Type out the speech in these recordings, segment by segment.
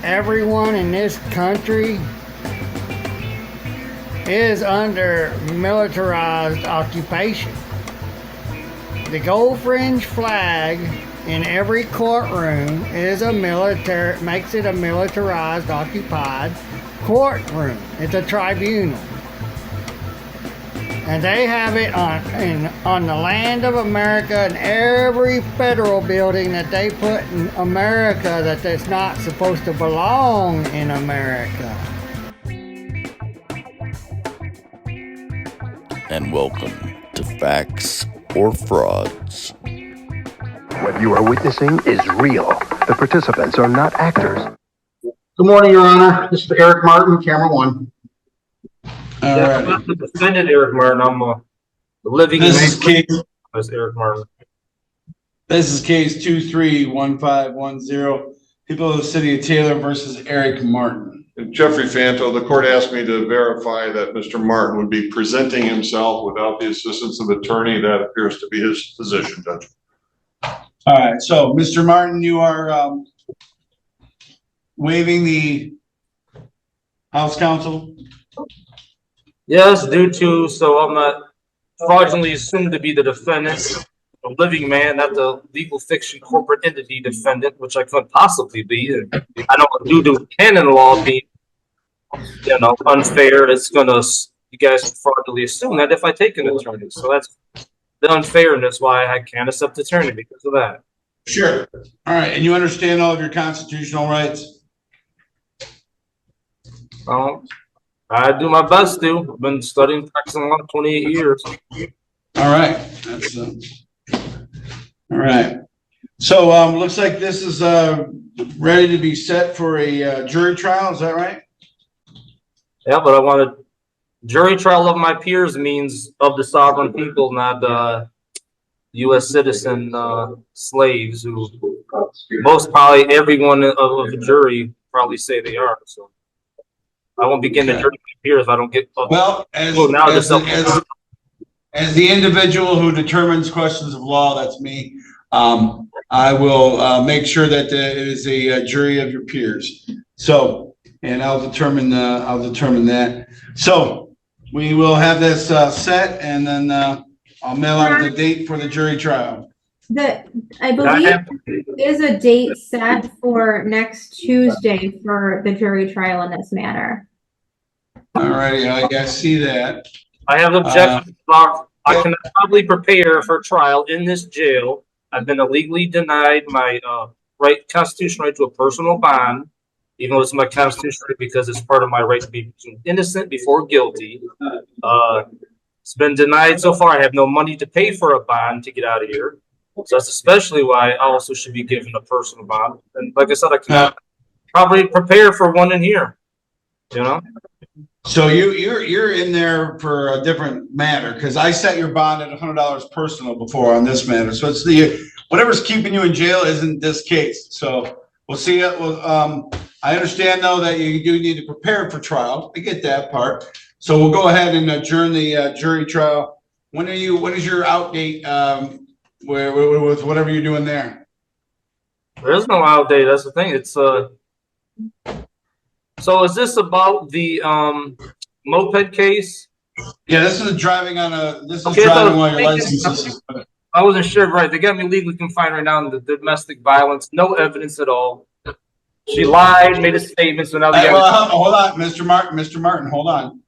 Everyone in this country is under militarized occupation. The gold fringe flag in every courtroom is makes it a militarized occupied courtroom. It's a tribunal. And they have it on the land of America, in every federal building that they put in America that's not supposed to belong in America. And welcome to Facts or Frauds. What you are witnessing is real. The participants are not actors. Good morning, Your Honor. This is Eric Martin, camera one. I'm not the defendant, Eric Martin. I'm the living. This is case. That's Eric Martin. This is case 231510. People of the City of Taylor versus Eric Martin. Jeffrey Fanto, the court asked me to verify that Mr. Martin would be presenting himself without the assistance of attorney. That appears to be his position, Judge. All right, so Mr. Martin, you are waiving the House Counsel. Yes, so I'm not fraudulently assumed to be the defendant, a living man, not the legal fiction corporate entity defendant, which I couldn't possibly be. I don't due to canon law being, unfair. It's you guys fraudulently assume that if I take an attorney. So that's the unfairness why I can't accept attorney because of that. Sure. All right, and you understand all of your constitutional rights? I do my best to. I've been studying, practicing law 28 years. All right. That's all right. So looks like this is ready to be set for a jury trial. Is that right? Yeah, but I wanted jury trial of my peers means of the sovereign people, not U.S. citizen slaves who most probably everyone of the jury probably say they are. So I won't begin to jury my peers if I don't get. Well, as the individual who determines questions of law, that's me. I will make sure that it is a jury of your peers. So, and I'll determine that. So we will have this set, and then I'll mail out the date for the jury trial. I believe there is a date set for next Tuesday for the jury trial in this matter. All righty, I see that. I have objections. I cannot probably prepare for trial in this jail. I've been illegally denied my constitutional right to a personal bond, even though it's my constitutional right because it's part of my right to be innocent before guilty. It's been denied so far. I have no money to pay for a bond to get out of here. So that's especially why I also should be given a personal bond. And like I said, I cannot probably prepare for one in here. So you're in there for a different matter because I set your bond at $100 personal before on this matter. So it's whatever's keeping you in jail isn't this case. So we'll see it. I understand though that you do need to prepare for trial. I get that part. So we'll go ahead and adjourn the jury trial. When is your out date? With whatever you're doing there. There is no out date. That's the thing. It's So is this about the moped case? Yeah, this is driving while your license is suspended. I wasn't sure. Right, they got me legally confined right now in the domestic violence. No evidence at all. She lied, made a statement. So now hold on, Mr. Martin, hold on.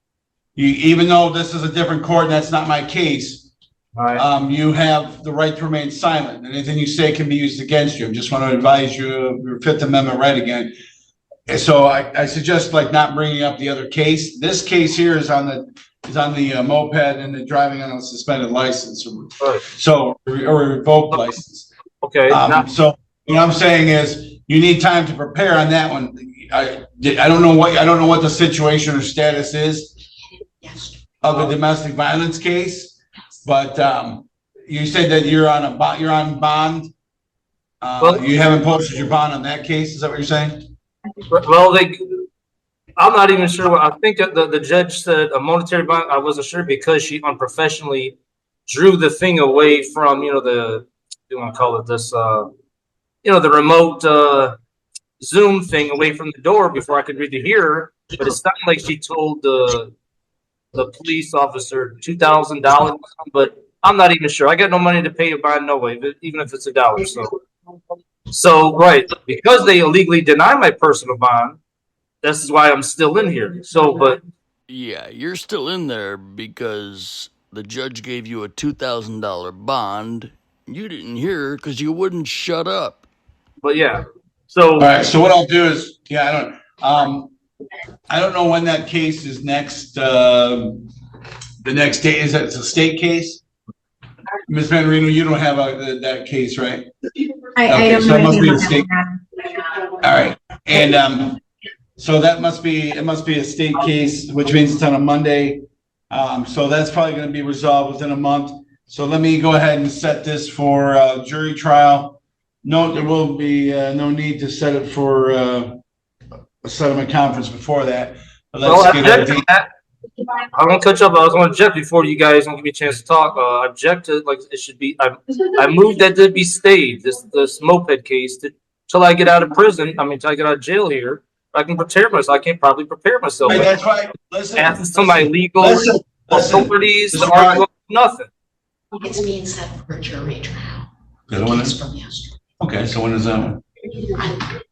Even though this is a different court and that's not my case, you have the right to remain silent. Anything you say can be used against you. I just want to advise you of your Fifth Amendment right again. So I suggest not bringing up the other case. This case here is on the moped and the driving on a suspended license, or revoked license. Okay. So what I'm saying is you need time to prepare on that one. I don't know what the situation or status is of the domestic violence case, but you said that you're on bond. You haven't posted your bond on that case. Is that what you're saying? Well, I'm not even sure. I think that the judge said a monetary bond. I wasn't sure because she unprofessionally drew the thing away from, the, you want to call it this, the remote Zoom thing away from the door before I could read the hearer. But it sounded like she told the police officer $2,000, but I'm not even sure. I got no money to pay a bond, no way, even if it's $1. So right, because they illegally deny my personal bond, this is why I'm still in here. So, but yeah, you're still in there because the judge gave you a $2,000 bond. You didn't hear because you wouldn't shut up. But yeah, so all right. So what I'll do is, I don't know when that case is next. The next day is that it's a state case. Ms. Van Reno, you don't have that case, right? I don't so know it must be a anything state. about All right, and so it must be a state case, which means it's on a Monday. So that's probably going to be resolved within a month. So let me go ahead and set this for jury trial. No, there will be no need to set it for a settlement conference before that. But let's get a date. I won't catch up. I was going to object before you guys don't give me a chance to talk. Object to like it should be. I moved that to be stayed. This moped case till I get out of prison. I mean, till I get out of jail here. I can prepare myself. I can't probably prepare myself. Right, that's right. Listen. Ask some of my legal authorities to argue nothing. It's being set for a jury trial. It's from yesterday. Okay, so when is that one?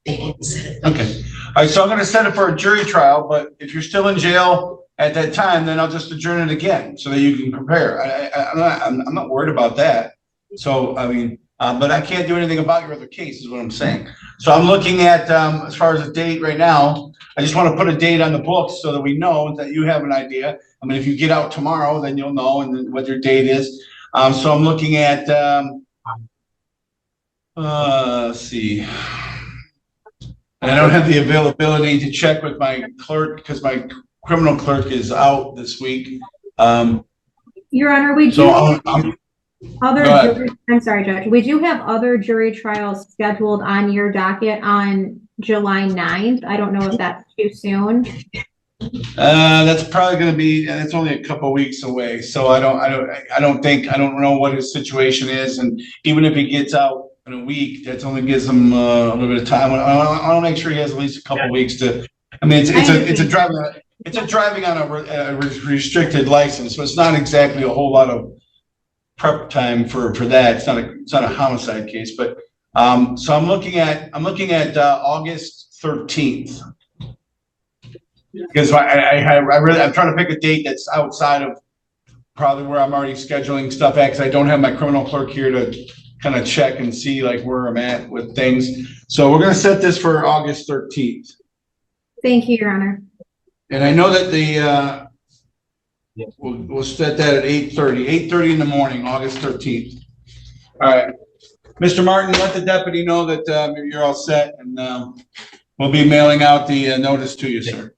They didn't set it. Okay. All right, so I'm going to set it for a jury trial, but if you're still in jail at that time, then I'll just adjourn it again so that you can prepare. I'm not worried about that. So, I mean, but I can't do anything about your other case is what I'm saying. So I'm looking at, as far as a date right now, I just want to put a date on the books so that we know that you have an idea. I mean, if you get out tomorrow, then you'll know and then what your date is. So I'm looking at, let's see. And I don't have the availability to check with my clerk because my criminal clerk is out this week. Your Honor, we do So I'm sorry, Judge. We do have other jury trials scheduled on your docket on July 9th. I don't know if that's too soon. That's probably going to be, and it's only a couple weeks away. So I don't know what his situation is. And even if he gets out in a week, that only gives him a little bit of time. I want to make sure he has at least a couple weeks to, I mean, it's a driving on a restricted license. So it's not exactly a whole lot of prep time for that. It's not a homicide case, but so I'm looking at August 13th because I'm trying to pick a date that's outside of probably where I'm already scheduling stuff at because I don't have my criminal clerk here to kind of check and see like where I'm at with things. So we're going to set this for August 13th. Thank you, Your Honor. And I know that we'll set that at 8:30 in the morning, August 13th. All right. Mr. Martin, let the deputy know that you're all set and we'll be mailing out the notice to you, sir.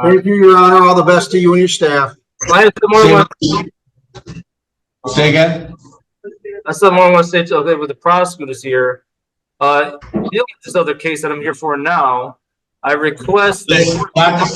Thank you, Your Honor. All the best to you and your staff. Say again? That's something I want to say to with the prosecutors here. Dealing with this other case that I'm here for now, I request that not the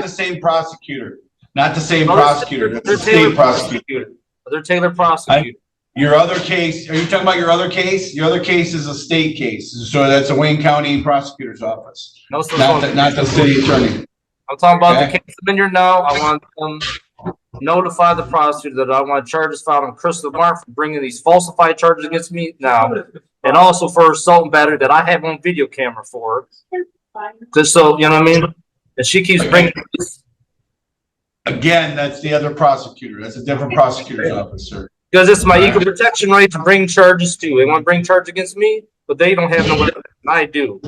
same prosecutor. Not the same prosecutor. That's the state prosecutor. They're Taylor prosecutor. Your other case, are you talking about your other case? Your other case is a state case. So that's a Wayne County prosecutor's office. No, so not the city attorney. I'm talking about the case I'm in here now. I want them to notify the prosecutor that I want charges filed on Chris Lamar for bringing these falsified charges against me now. And also for assault and battery that I have on video camera for. Just so, you know what I mean? And she keeps bringing this. Again, that's the other prosecutor. That's a different prosecutor's office, sir. Because it's my equal protection right to bring charges too. They want to bring charges against me, but they don't have no evidence, and I do.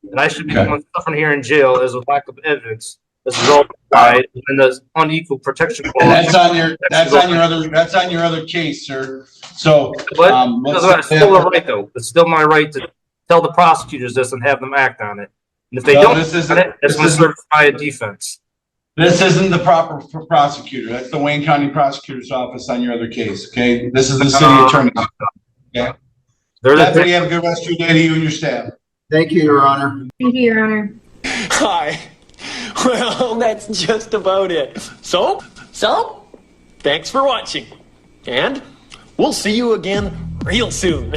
And I should be the one suffering here in jail as a lack of evidence as a result of and the unequal protection clause. And that's on your other case, sir. So it's still a right though. It's still my right to tell the prosecutors this and have them act on it. And if they don't, it's going to certify a defense. This isn't the proper prosecutor. That's the Wayne County prosecutor's office on your other case. Okay, this is the city attorney. Okay. Deputy, have a good rest of your day to you and your staff. Thank you, Your Honor. Thank you, Your Honor. Hi. Well, that's just about it. Soap? Thanks for watching, and we'll see you again real soon.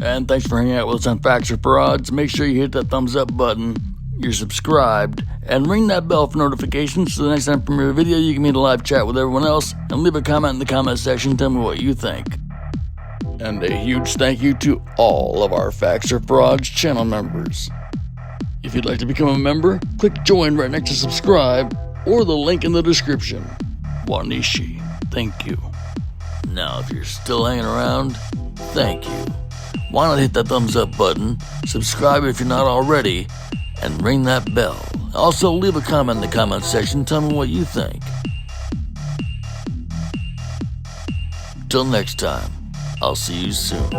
And thanks for hanging out with us on Facts or Frauds. Make sure you hit that thumbs up button, you're subscribed, and ring that bell for notifications so the next time I premiere a video you can meet a live chat with everyone else, and leave a comment in the comment section, tell me what you think. And a huge thank you to all of our Facts or Frauds channel members. If you'd like to become a member, click join right next to subscribe, or the link in the description. Wanishi, thank you. Now if you're still hanging around, thank you. Why not hit that thumbs up button, subscribe if you're not already, and ring that bell. Also, leave a comment in the comment section, tell me what you think. Till next time, I'll see you soon.